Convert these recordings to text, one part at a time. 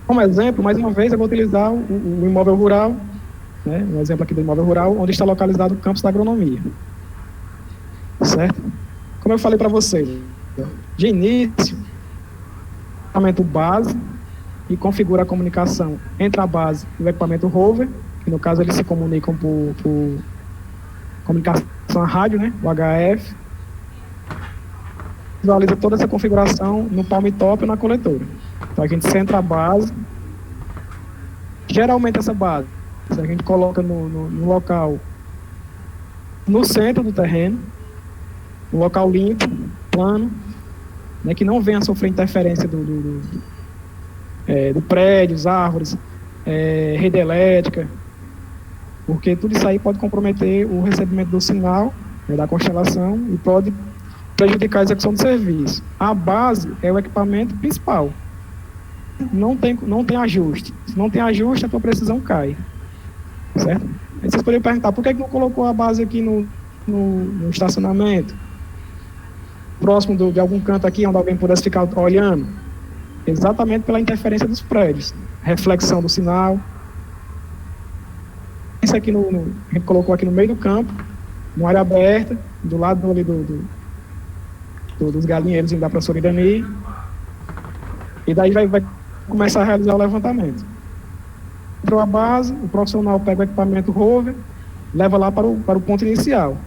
Como exemplo, mais uma vez, eu vou utilizar o imóvel rural, né, um exemplo aqui do imóvel rural, onde está localizado o campus da agronomia. Certo? Como eu falei para vocês, de início, o equipamento base e configura a comunicação entre a base e o equipamento rover, que no caso eles se comunicam por comunicação a rádio, né, o HF, visualiza toda essa configuração no palm top ou na coletora. Então a gente centra a base, geralmente essa base a gente coloca no local, no centro do terreno, um local limpo, plano, né, que não venha a sofrer interferência do prédio, árvores, rede elétrica, porque tudo isso aí pode comprometer o recebimento do sinal, né, da constelação, e pode prejudicar a execução do serviço. A base é o equipamento principal. Não tem ajuste. Se não tem ajuste, a tua precisão cai. Certo? Aí vocês poderiam perguntar, por que não colocou a base aqui no estacionamento? Próximo de algum canto aqui, onde alguém pudesse ficar olhando? Exatamente pela interferência dos prédios. Reflexão do sinal. Isso aqui a gente colocou aqui no meio do campo, numa área aberta, do lado ali dos galinheiros da professora Irani. E daí vai começar a realizar o levantamento. Entrou a base, o profissional pega o equipamento rover, leva lá para o ponto inicial.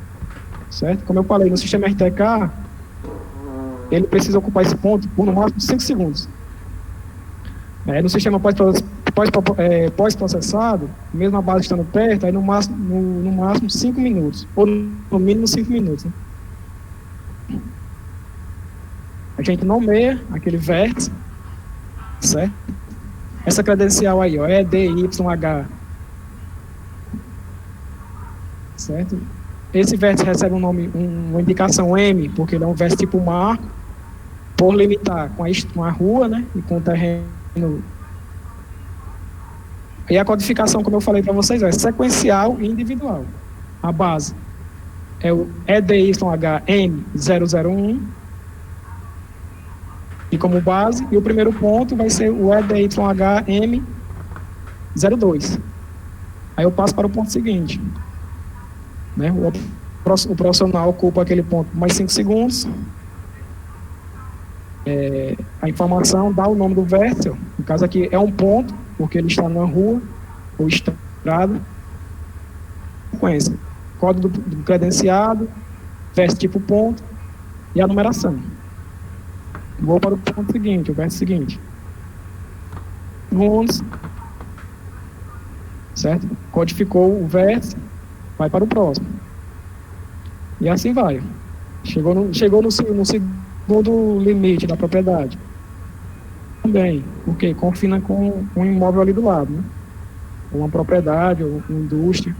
Certo? Como eu falei, no sistema RTK, ele precisa ocupar esse ponto por no máximo 5 segundos. No sistema pós-processado, mesmo a base estando perto, aí no máximo 5 minutos, ou no mínimo 5 minutos. Né? A gente nomeia aquele vértice, certo? Essa credencial aí, ó, EDYH, certo? Esse vértice recebe um nome, uma indicação M, porque ele é um vértice tipo marco, por limitar com a rua, né, e com o terreno. E a codificação, como eu falei para vocês, é sequencial e individual. A base é o EDYHM001, e como base, e o primeiro ponto vai ser o EDYHM02. Aí eu passo para o ponto seguinte. Né? O profissional ocupa aquele ponto mais 5 segundos. A informação dá o nome do vértice. No caso aqui é um ponto, porque ele está numa rua ou estrada. Sequência. Código do credenciado, vértice tipo ponto e a numeração. Vou para o ponto seguinte, o vértice seguinte. Segundos. Certo? Codificou o vértice, vai para o próximo. E assim vai. Chegou no segundo limite da propriedade. Também, porque confina com um imóvel ali do lado, né? Uma propriedade, ou uma indústria.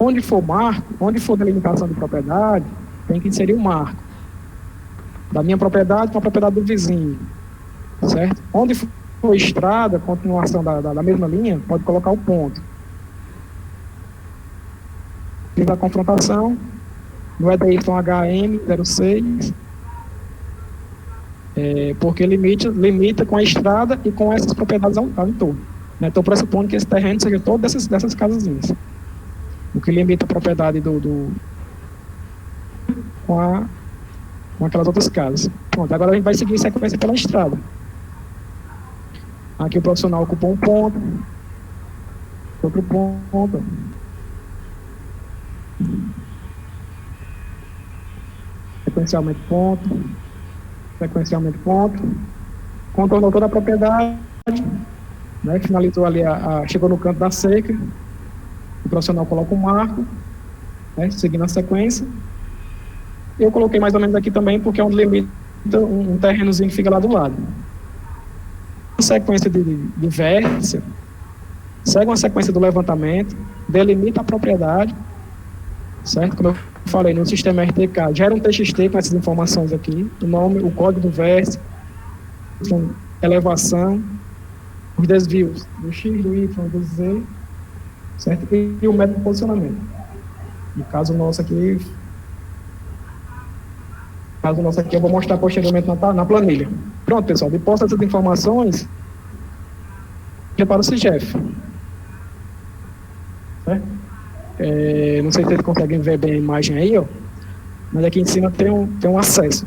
Onde for marco, onde for delimitação de propriedade, tem que inserir o marco. Da minha propriedade com a propriedade do vizinho. Certo? Onde for estrada, continuação da mesma linha, pode colocar o ponto. Fiz a confrontação, no EDYHM06, porque limita com a estrada e com essas propriedades ao entorno. Né? Estou pressupondo que esse terreno seja todo dessas casazinhas. O que limita a propriedade com aquelas outras casas. Pronto, agora a gente vai seguir em sequência pela estrada. Aqui o profissional ocupou um ponto, outro ponto. Sequencialmente ponto. Contornou toda a propriedade, né, finalizou ali, chegou no canto da cerca. O profissional coloca um marco, né, seguindo a sequência. Eu coloquei mais ou menos aqui também, porque é um limite, um terrenozinho que fica lá do lado. A sequência de vértice, segue uma sequência do levantamento, delimita a propriedade, certo? Como eu falei, no sistema RTK, gera um TXT com essas informações aqui, o nome, o código do vértice, elevação, os desvios do X, do Y, do Z, certo? E o método de posicionamento. No caso nosso aqui, caso nosso aqui, eu vou mostrar posteriormente na planilha. Pronto, pessoal, de posse dessas informações, para o CIGEF. Certo? Não sei se vocês conseguem ver bem a imagem aí, ó, mas aqui em cima tem um acesso.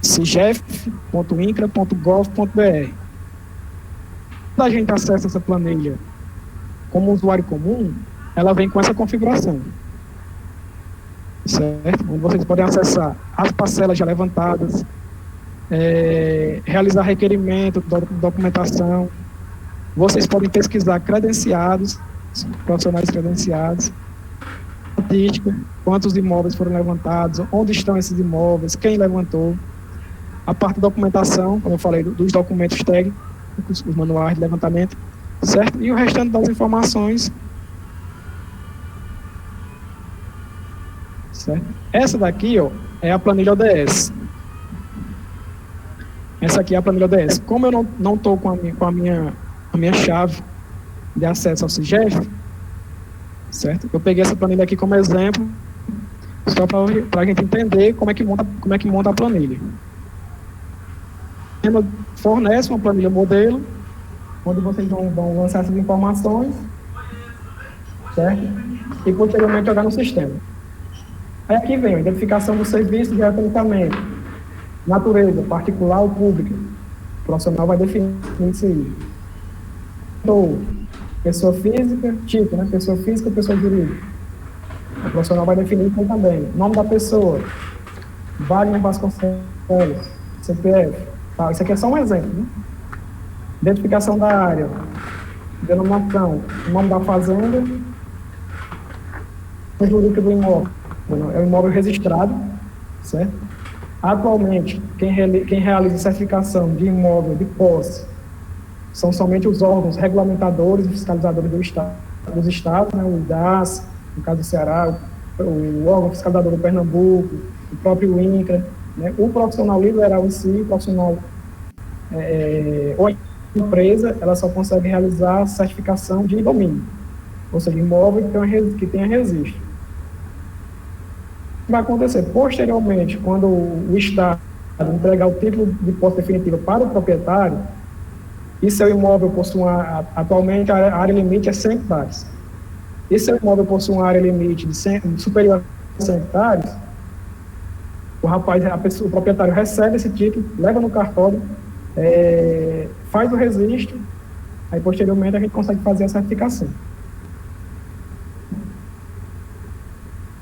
cigef.incra.gov.br. Quando a gente acessa essa planilha como usuário comum, ela vem com essa configuração. Certo? Onde vocês podem acessar as parcelas já levantadas, realizar requerimento, documentação. Vocês podem pesquisar credenciados, profissionais credenciados, estatística, quantos imóveis foram levantados, onde estão esses imóveis, quem levantou. A parte da documentação, como eu falei, dos documentos técnicos, os manuais de levantamento, certo? E o restante das informações. Certo? Essa daqui, ó, é a planilha ODS. Essa aqui é a planilha ODS. Como eu não estou com a minha chave de acesso ao CIGEF, certo? Eu peguei essa planilha aqui como exemplo, só para a gente entender como é que monta a planilha. Ela fornece uma planilha modelo, onde vocês vão lançar essas informações, certo? E posteriormente jogar no sistema. Aí aqui vem a identificação do serviço de reaproveitamento, natureza, particular ou pública. O profissional vai definir isso aí. Ou pessoa física, tipo, né? Pessoa física ou pessoa jurídica. O profissional vai definir isso também. Nome da pessoa, Wagner Vasconcelos, CPF. Tá, isso aqui é só um exemplo, né? Identificação da área, denominação, nome da fazenda, o jurídico do imóvel. É um imóvel registrado, certo? Atualmente, quem realiza certificação de imóvel de posse são somente os órgãos regulamentadores e fiscalizadores dos estados, né? O IDAS, no caso do Ceará, o órgão fiscalizador do Pernambuco, o próprio INCRA, né? O profissional liberal em si, o profissional ou a empresa, ela só consegue realizar certificação de domínio, ou seja, imóvel que tenha registro. Vai acontecer posteriormente, quando o Estado entregar o título de posse definitiva para o proprietário, e seu imóvel possui atualmente a área limite é 100 hectares. E seu imóvel possui uma área limite superior a 100 hectares, o proprietário recebe esse título, leva no cartório, faz o registro, aí posteriormente a gente consegue fazer a certificação.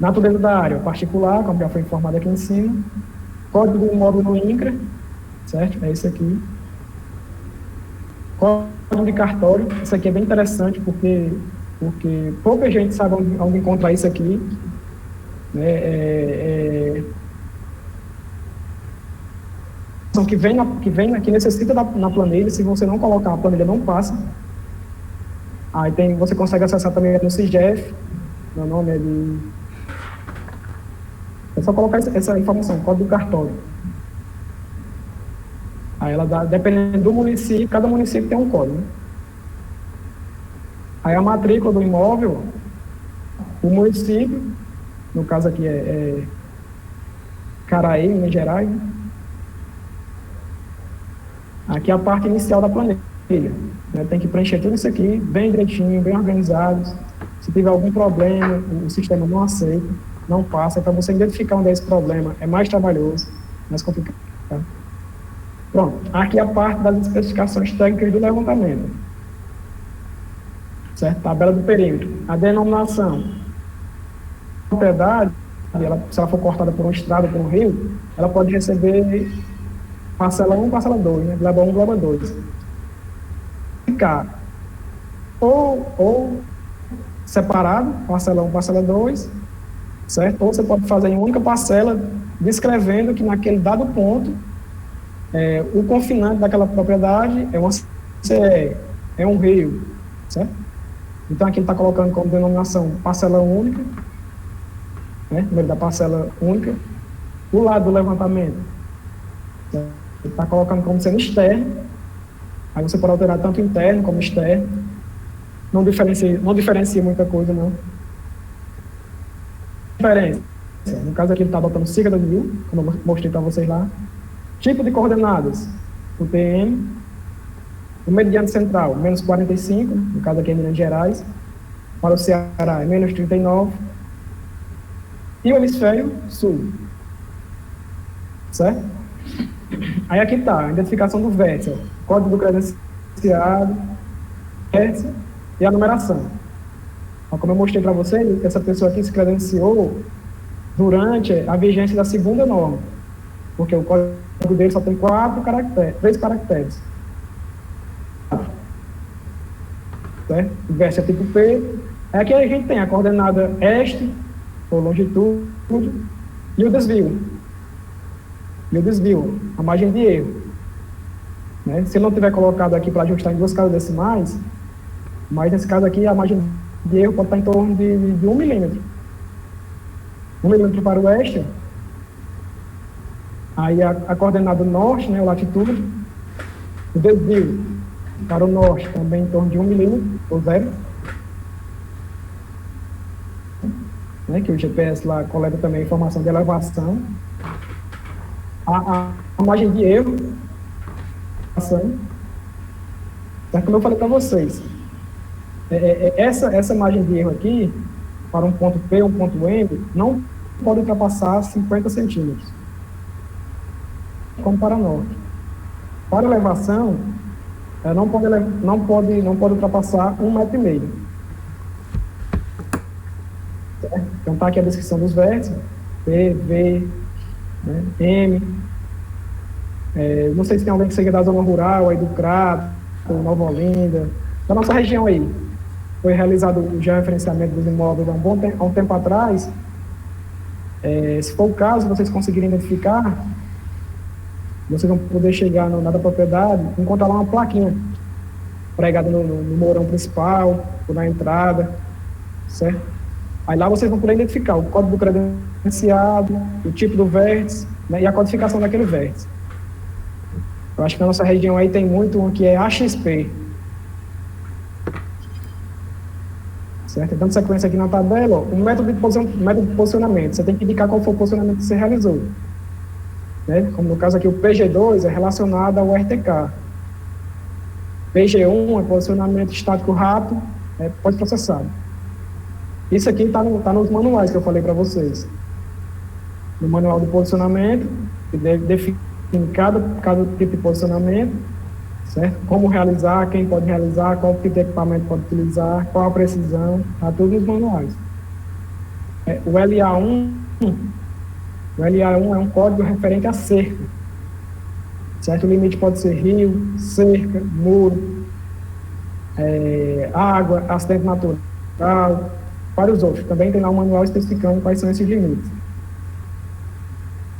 Natureza da área, particular, como já foi informado aqui em cima. Código do imóvel no INCRA, certo? É esse aqui. Código de cartório, isso aqui é bem interessante porque pouca gente sabe onde encontrar isso aqui. Que necessita na planilha, se você não colocar, a planilha não passa. Aí você consegue acessar também no CIGEF, meu nome é de... É só colocar essa informação, código do cartório. Aí ela dá, dependendo do município, cada município tem um código, né? Aí a matrícula do imóvel, o município, no caso aqui é Caraí, Minas Gerais, né? Aqui é a parte inicial da planilha, né? Tem que preencher tudo isso aqui, bem direitinho, bem organizado. Se tiver algum problema, o sistema não aceita, não passa. Para você identificar onde é esse problema, é mais trabalhoso, mais complicado. Pronto, aqui é a parte das especificações técnicas do levantamento. Certo? Tabela do perímetro. A denominação. A propriedade, se ela for cortada por uma estrada, por um rio, ela pode receber parcela 1, parcela 2, né? Gleba 1, gleba 2. Ficar ou separado, parcela 1, parcela 2, certo? Ou você pode fazer em uma única parcela, descrevendo que naquele dado ponto, o confinante daquela propriedade é uma CE, é um rio, certo? Então aqui ele está colocando como denominação parcela única, né? Número da parcela única. O lado do levantamento, certo? Ele está colocando como sendo externo. Aí você pode alterar tanto interno como externo. Não diferencia muita coisa, não. Diferença. No caso aqui ele está adotando siga 2000, como eu mostrei para vocês lá. Tipo de coordenadas, o TM. O meridiano central, menos 45, no caso aqui é Minas Gerais. Para o Ceará é menos 39. E o hemisfério sul. Certo? Aí aqui está, a identificação do vértice, ó, código do credenciado, vértice e a numeração. Ó, como eu mostrei para vocês, essa pessoa aqui se credenciou durante a vigência da segunda norma, porque o código dele só tem 3 caracteres. Certo? O vértice é tipo P. Aqui a gente tem a coordenada este, ou longitude, e o desvio. A margem de erro. Né? Se não tiver colocado aqui para ajustar em 2 casas decimais, mas nesse caso aqui a margem de erro pode estar em torno de 1 milímetro. 1 milímetro para o oeste. Aí a coordenada norte, né, a latitude, o desvio para o norte também em torno de 1 milímetro, ou 0. Né, que o GPS lá coleta também a informação de elevação. A margem de erro, certo? Como eu falei para vocês, essa margem de erro aqui, para um ponto P, um ponto M, não pode ultrapassar 50 centímetros, como para norte. Para elevação, não pode ultrapassar 1,5 metro. Certo? Então está aqui a descrição dos vértices, P, V, né, M. Não sei se tem alguém que seja da zona rural, aí do Crato, Nova Olinda, da nossa região aí. Foi realizado o georreferenciamento dos imóveis há um tempo atrás. Se for o caso, vocês conseguirem identificar, vocês vão poder chegar na da propriedade e encontrar lá uma plaquinha pregada no mourão principal, ou na entrada, certo? Aí lá vocês vão poder identificar o código do credenciado, o tipo do vértice, né, e a codificação daquele vértice. Eu acho que na nossa região aí tem muito um que é AXP. Certo? Dando sequência aqui na tabela, ó, o método de posicionamento. Você tem que indicar qual foi o posicionamento que você realizou. Né? Como no caso aqui, o PG2 é relacionado ao RTK. PG1 é posicionamento estático rápido, pós-processado. Isso aqui está nos manuais que eu falei para vocês. No manual de posicionamento, que define cada tipo de posicionamento, certo? Como realizar, quem pode realizar, qual tipo de equipamento pode utilizar, qual a precisão, está tudo nos manuais. O LA1 é um código referente a cerca, certo? O limite pode ser rio, cerca, muro, água, acidente natural, vários outros. Também tem lá um manual especificando quais são esses limites.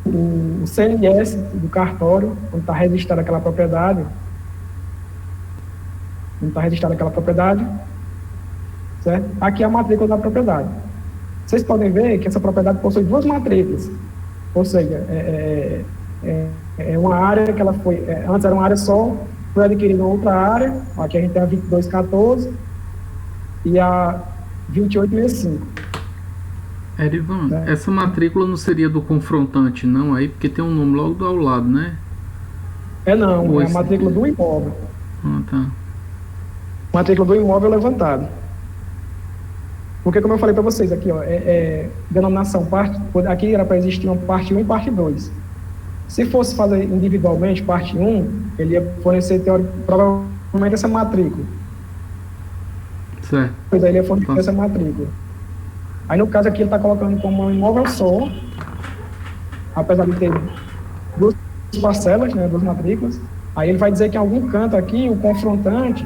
O CNS do cartório, onde está registrada aquela propriedade, certo? Aqui é a matrícula da propriedade. Vocês podem ver que essa propriedade possui 2 matrículas, ou seja, é uma área que ela foi, antes era uma área só, foi adquirida outra área, aqui a gente tem a 2214 e a 2865. Erivan, essa matrícula não seria do confrontante, não, aí, porque tem um nome logo do ao lado, né? Não, é a matrícula do imóvel. Tá. Matrícula do imóvel levantado. Porque, como eu falei para vocês aqui, ó, denominação parte, aqui era para existir uma parte 1 e parte 2. Se fosse fazer individualmente, parte 1, ele ia fornecer, provavelmente, essa matrícula. Certo. Pois aí ele ia fornecer essa matrícula. Aí, no caso aqui, ele está colocando como um imóvel só, apesar de ter 2 parcelas, né, 2 matrículas. Aí ele vai dizer que em algum canto aqui, o confrontante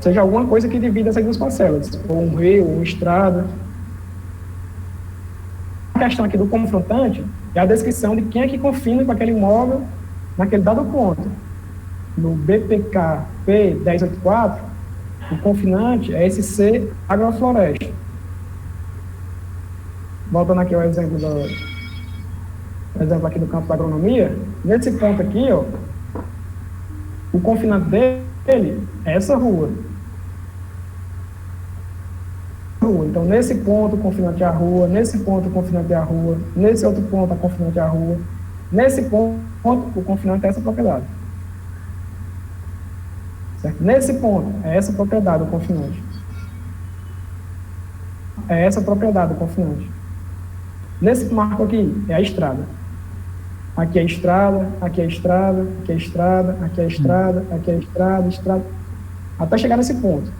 seja alguma coisa que divida essas 2 parcelas, ou um rio, ou uma estrada. A questão aqui do confrontante é a descrição de quem é que confina com aquele imóvel naquele dado ponto. No BPK P1084, o confinante é esse C agrofloresta. Voltando aqui ao exemplo aqui do campo da agronomia, nesse ponto aqui, ó, o confinante dele é essa rua. rua. Então, nesse ponto, o confinante é a rua, nesse ponto, o confinante é a rua, nesse outro ponto, a confinante é a rua, nesse ponto, o confinante é essa propriedade. Certo? Nesse ponto, é essa propriedade do confinante. É essa propriedade do confinante. Nesse marco aqui, é a estrada. Aqui é a estrada, aqui é a estrada, aqui é a estrada, aqui é a estrada, aqui é a estrada, estrada, até chegar nesse ponto.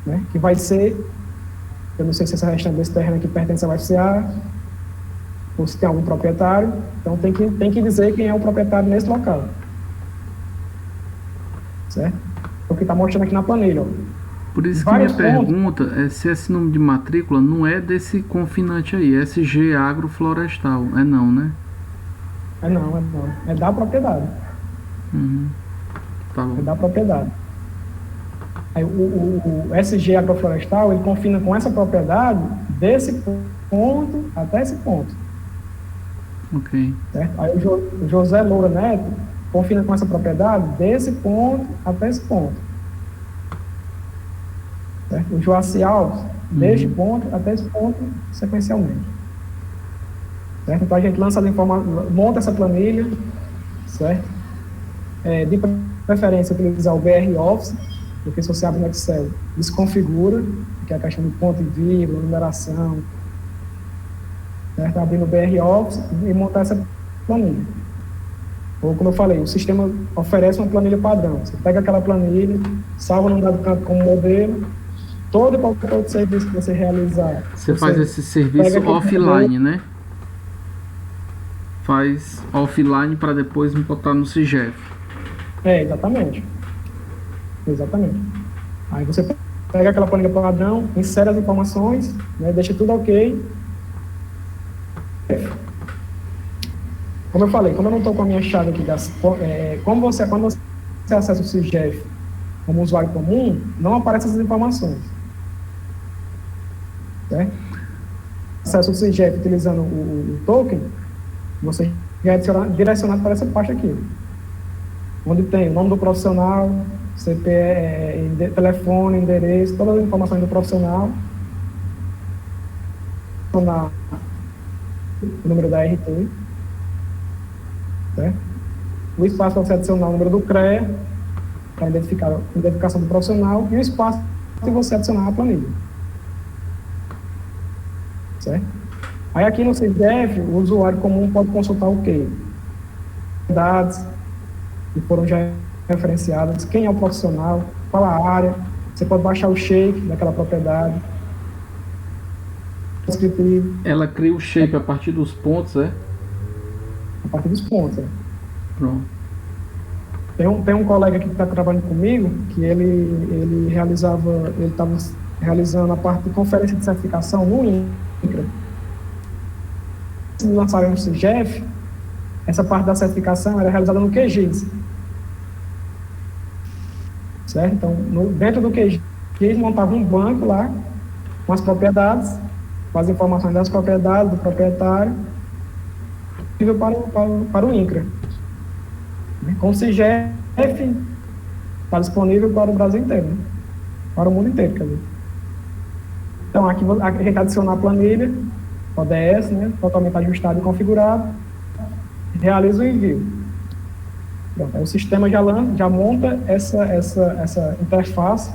Né? Que vai ser, eu não sei se essa restante desse terreno aqui pertence ao FCA, ou se tem algum proprietário, então tem que dizer quem é o proprietário nesse local. Certo? É o que está mostrando aqui na planilha. Ó. Por isso que minha pergunta é se esse número de matrícula não é desse confinante aí, SG Agroflorestal. É não, né? É não. É da propriedade. Tá bom. É da propriedade. Aí, o SG Agroflorestal, ele confina com essa propriedade desse ponto até esse ponto. Ok. Certo? Aí o José Loura Neto confina com essa propriedade desse ponto até esse ponto. Certo? O Joaci Alves, deste ponto até esse ponto, sequencialmente. Certo? Então a gente lança as informações, monta essa planilha, certo? De preferência utilizar o BR Office, porque se você abre no Excel, desconfigura, que é a questão do ponto e vírgula, numeração, certo? Abrir no BR Office e montar essa planilha. Ou como eu falei, o sistema oferece uma planilha padrão. Você pega aquela planilha, salva no dado campo como modelo, todo e qualquer outro serviço que você realizar. Você faz esse serviço offline, né? Faz offline para depois botar no CIGEF. Exatamente. Aí você pega aquela planilha padrão, insere as informações, né, deixa tudo ok. Como eu falei, como eu não estou com a minha chave aqui, quando você acessa o CIGEF como usuário comum, não aparecem essas informações. Certo? Acessa o CIGEF utilizando o token, você já é direcionado para essa parte aqui, onde tem o nome do profissional, CPF, telefone, endereço, todas as informações do profissional, o número da RT, certo? O espaço para você adicionar o número do CREA, para identificar a identificação do profissional, e o espaço para você adicionar a planilha. Certo? Aí aqui no CIGEF, o usuário comum pode consultar o quê? Dados que foram já referenciadas, quem é o profissional, qual a área, você pode baixar o shape daquela propriedade. Ela cria o shape a partir dos pontos, é? A partir dos pontos, é. Pronto. Tem um colega aqui que está trabalhando comigo, que ele estava realizando a parte de conferência de certificação no INCRA. Se lançaram no CIGEF, essa parte da certificação era realizada no QGIS. Certo? Então, dentro do QGIS, montava um banco lá, com as propriedades, com as informações das propriedades, do proprietário, para o INCRA. Com o CIGEF, está disponível para o Brasil inteiro, né? Para o mundo inteiro, quer dizer. Então, aqui a gente adiciona a planilha, ODS, né, totalmente ajustado e configurado, realiza o envio. Pronto, aí o sistema já monta essa interface,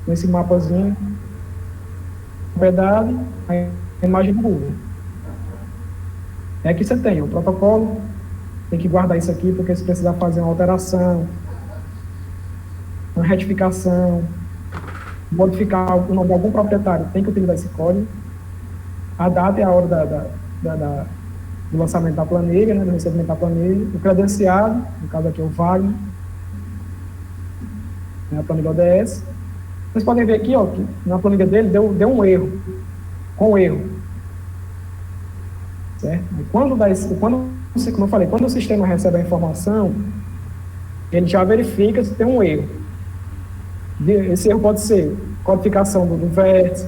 nesse mapazinho, propriedade, a imagem do Google. É que você tem o protocolo, tem que guardar isso aqui, porque se precisar fazer uma alteração, uma retificação, modificar o nome de algum proprietário, tem que utilizar esse código. A data e a hora do lançamento da planilha, né, do recebimento da planilha, o credenciado, no caso aqui é o Wagner, né, a planilha ODS. Vocês podem ver aqui, ó, que na planilha dele deu um erro, com erro. Certo? E como eu falei, quando o sistema recebe a informação, ele já verifica se tem um erro. Esse erro pode ser codificação do vértice,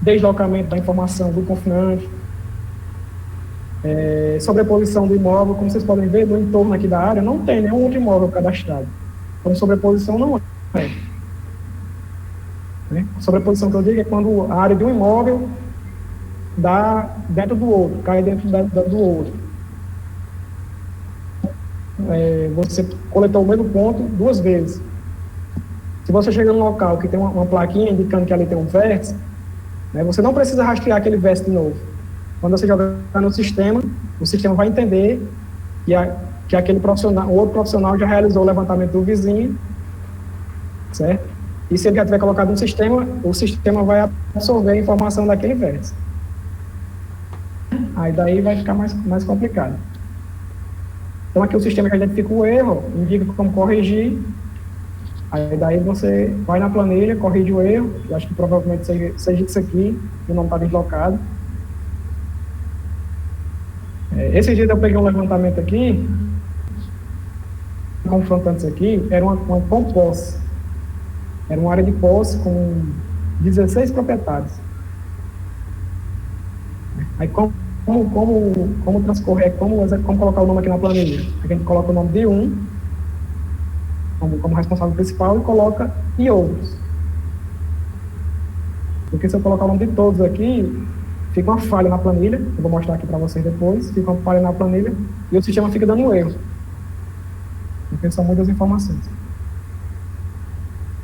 deslocamento da informação do confinante, sobreposição do imóvel. Como vocês podem ver, no entorno aqui da área não tem nenhum outro imóvel cadastrado. Então, sobreposição não é. né? Sobreposição que eu digo é quando a área de um imóvel dá dentro do outro, cai dentro do outro. Você coletou o mesmo ponto 2 vezes. Se você chega num local que tem uma plaquinha indicando que ali tem um vértice, né, você não precisa rastrear aquele vértice de novo. Quando você jogar no sistema, o sistema vai entender que aquele profissional, o outro profissional já realizou o levantamento do vizinho, certo? E se ele já tiver colocado no sistema, o sistema vai absorver a informação daquele vértice. Aí daí vai ficar mais complicado. Então aqui o sistema já identifica o erro, indica como corrigir. Aí daí você vai na planilha, corrige o erro. Eu acho que provavelmente seja isso aqui, que não está deslocado. Esse dia eu peguei um levantamento aqui, confrontantes aqui, era uma composse. Era uma área de posse com 16 proprietários. Aí como transcorrer, como colocar o nome aqui na planilha? Aqui a gente coloca o nome de um, como responsável principal, e coloca e outros. Porque se eu colocar o nome de todos aqui, fica uma falha na planilha, eu vou mostrar aqui para vocês depois, fica uma falha na planilha e o sistema fica dando um erro. Porque são muitas informações.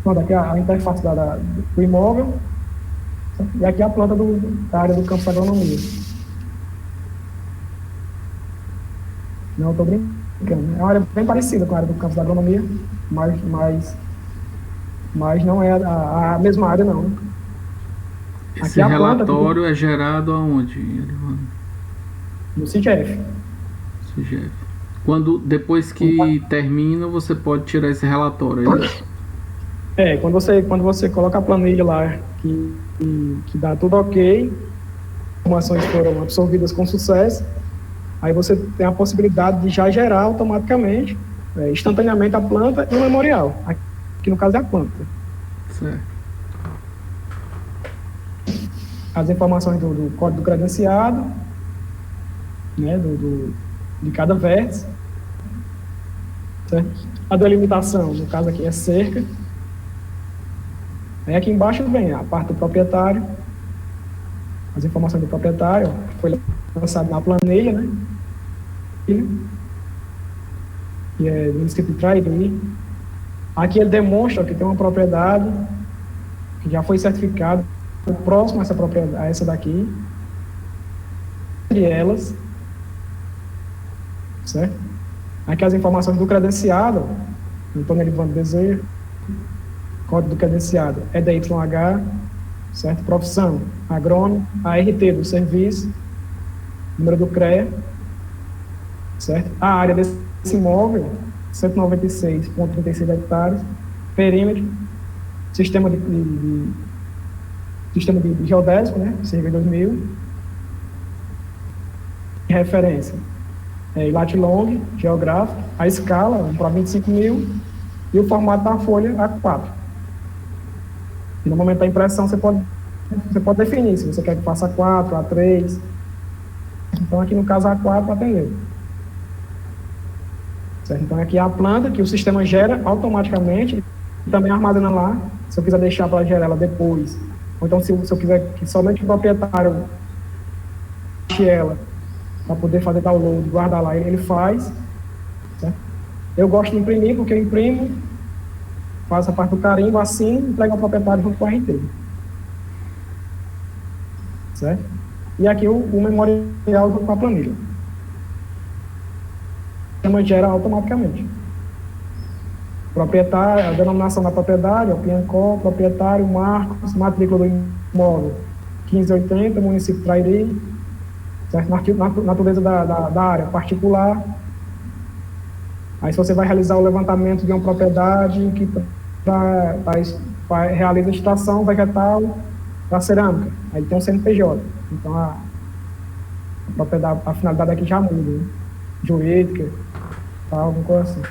Então, daqui a interface do imóvel, e aqui a planta da área do campo da agronomia. Não, estou brincando. É uma área bem parecida com a área do campo da agronomia, mas não é a mesma área, não. Esse relatório é gerado aonde, Elivandro? No CIGEF. CIGEF. Depois que termina, você pode tirar esse relatório, é isso? Quando você coloca a planilha lá, que dá tudo ok, informações foram absorvidas com sucesso, aí você tem a possibilidade de já gerar automaticamente, instantaneamente a planta e o memorial. Aqui no caso é a planta. Certo. As informações do código credenciado, né, de cada vértice, certo? A delimitação, no caso aqui é cerca. Aí aqui embaixo vem a parte do proprietário, as informações do proprietário, que foi lançado na planilha, né? E é do município de Trairi. Aqui ele demonstra que tem uma propriedade que já foi certificada, próximo a essa propriedade, a essa daqui, entre elas, certo? Aqui as informações do credenciado, Antônio Elivandro Bezerra, código do credenciado é DYH, certo? Profissão, agrônomo, a RT do serviço, número do CREA, certo? A área desse imóvel, 196,36 hectares, perímetro, sistema de geodésico, né? Cerca de 2000, referência, lat long, geográfico, a escala, para 25.000, e o formato da folha A4. E no momento da impressão você pode definir se você quer que faça A4, A3. Então aqui no caso A4 atendeu. Certo? Então aqui é a planta que o sistema gera automaticamente e também armazena lá, se eu quiser deixar para gerar ela depois. Ou então se eu quiser que somente o proprietário baixe ela para poder fazer download, guardar lá, ele faz. Certo? Eu gosto de imprimir porque eu imprimo, faço a parte do carimbo, assino e entrego ao proprietário junto com a RT. Certo? E aqui o memorial junto com a planilha. O sistema gera automaticamente. Proprietário, a denominação da propriedade, o PIANCO, proprietário, marcos, matrícula do imóvel, 1580, município de Trairi, certo? Natureza da área, particular. Aí se você vai realizar o levantamento de uma propriedade que realiza a estação vegetal da cerâmica, aí tem um CNPJ. Então a propriedade, a finalidade aqui já muda, né? Jurídica, tal, alguma coisa assim.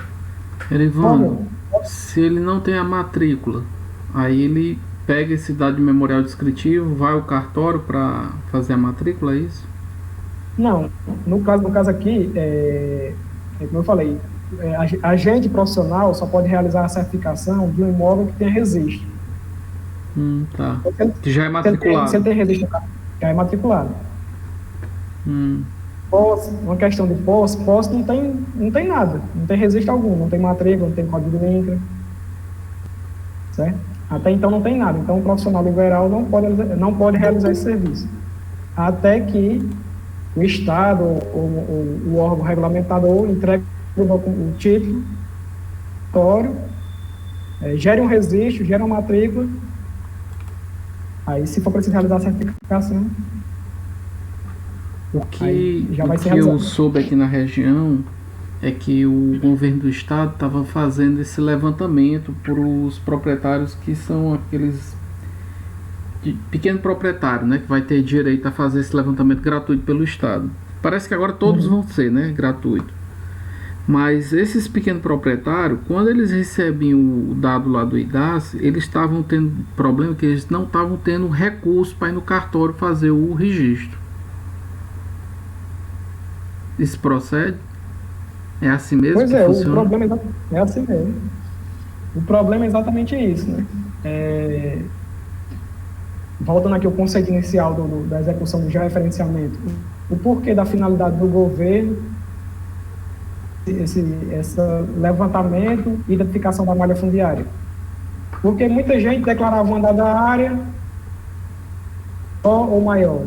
Elivandro, se ele não tem a matrícula, aí ele pega esse dado memorial descritivo, vai ao cartório para fazer a matrícula, é isso? Não, no caso aqui, como eu falei, agente profissional só pode realizar a certificação de um imóvel que tenha registro. Tá. Então, Que já é matriculado. se ele tem registro no cartório, já é matriculado. Hum, Posse, uma questão de posse não tem nada, não tem registro algum, não tem matrícula, não tem código de INCRA, certo? Até então não tem nada. Então o profissional liberal não pode realizar esse serviço. Até que o Estado ou o órgão regulamentador entregue o título, gere um registro, gere uma matrícula. Aí, se for preciso realizar a certificação, o que vai ser eu realizado. soube aqui na região é que o governo do estado estava fazendo esse levantamento para os proprietários que são aqueles pequeno proprietário, né, que vai ter direito a fazer esse levantamento gratuito pelo estado. Parece que agora todos vão ser, né, gratuito. Mas esses pequenos proprietários, quando eles recebem o dado lá do IDAS, eles estavam tendo problema que eles não estavam tendo recurso para ir no cartório fazer o registro. Isso procede? É assim mesmo Pois que é, funciona? o problema é assim mesmo. O problema é exatamente isso, né? Voltando aqui ao conceito inicial da execução do georreferenciamento, o porquê da finalidade do governo, esse levantamento e identificação da malha fundiária. Porque muita gente declarava uma dada área só ou maior.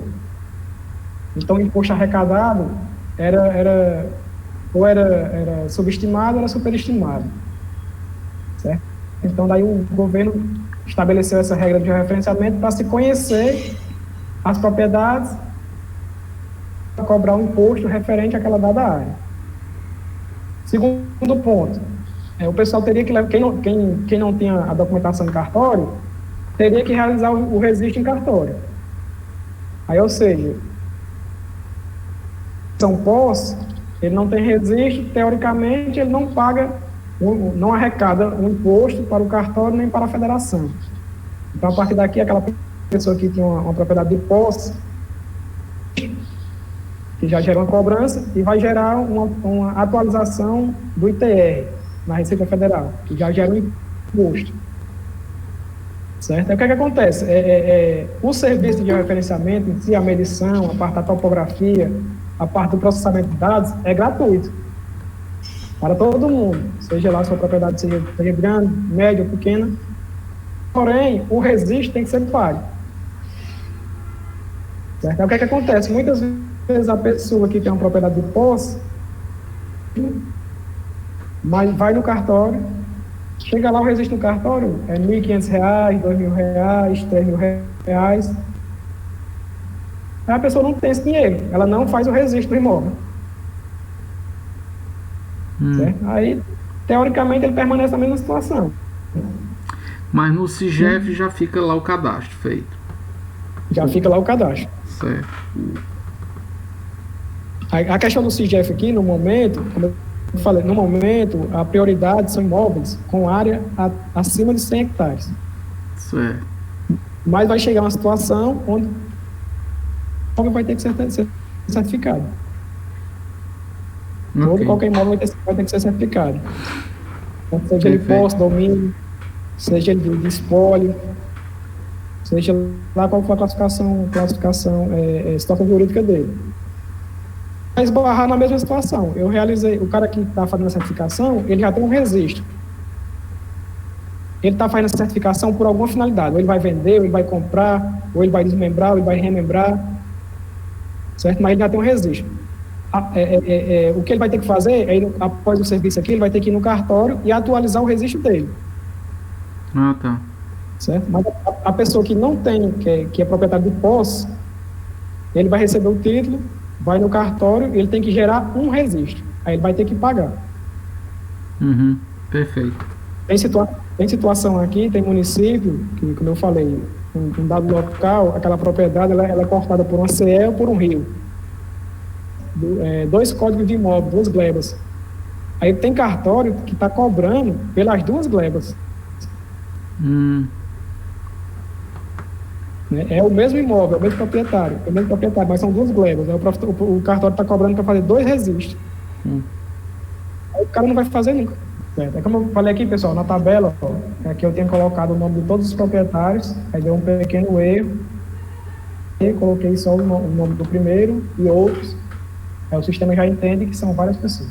Então, o imposto arrecadado era subestimado ou era superestimado. Certo? Então, daí o governo estabeleceu essa regra de referenciamento para se conhecer as propriedades para cobrar um imposto referente àquela dada área. Segundo ponto, o pessoal teria que, quem não tinha a documentação em cartório, teria que realizar o registro em cartório. Aí, ou seja, São Posse, ele não tem registro, teoricamente ele não paga, não arrecada um imposto para o cartório nem para a federação. Então, a partir daqui, aquela pessoa que tinha uma propriedade de posse, que já gera uma cobrança e vai gerar uma atualização do ITR na Receita Federal, que já gera um imposto. Certo? Aí, o que acontece? O serviço de referenciamento em si, a medição, a parte da topografia, a parte do processamento de dados, é gratuito para todo mundo, seja lá sua propriedade seja grande, média ou pequena. Porém, o registro tem que ser pago. Certo? Aí, o que acontece? Muitas vezes a pessoa que tem uma propriedade de posse, mas vai no cartório, chega lá, o registro no cartório é R$ 1.500, R$ 2.000, R$ 3.000. Aí a pessoa não tem esse dinheiro, ela não faz o registro do imóvel. Certo? Aí, teoricamente, ele permanece na mesma situação. Mas no CIGEF já fica lá o cadastro feito. Já fica lá o cadastro. Certo. A questão do CIGEF aqui, no momento, como eu falei, no momento, a prioridade são imóveis com área acima de 100 hectares. Certo. Mas vai chegar uma situação onde o imóvel vai ter que ser certificado. Okay. Qualquer imóvel vai ter que ser certificado. Seja ele posse, domínio, seja ele de espólio, seja lá qual for a situação jurídica dele. Vai esbarrar na mesma situação. Eu realizei, o cara que está fazendo a certificação, ele já tem um registro. Ele está fazendo a certificação por alguma finalidade. Ou ele vai vender, ou ele vai comprar, ou ele vai desmembrar, ou ele vai remembrar. Certo? Mas ele já tem um registro. O que ele vai ter que fazer, após o serviço aqui, ele vai ter que ir no cartório e atualizar o registro dele. Ah, tá. Certo? Mas a pessoa que não tem, que é proprietário de posse, ele vai receber o título, vai no cartório e ele tem que gerar um registro. Aí ele vai ter que pagar. Perfeito. Tem situação aqui, tem município, que, como eu falei, um dado local, aquela propriedade ela é cortada por uma CE ou por um rio. 2 códigos de imóvel, 2 glebas. Aí tem cartório que está cobrando pelas 2 glebas. É o mesmo imóvel, é o mesmo proprietário, mas são 2 glebas. Aí o cartório está cobrando para fazer 2 registros. Aí o cara não vai fazer nunca. Certo. É como eu falei aqui, pessoal, na tabela, ó, aqui eu tenho colocado o nome de todos os proprietários, aí deu um pequeno erro, e coloquei só o nome do primeiro e outros, aí o sistema já entende que são várias pessoas.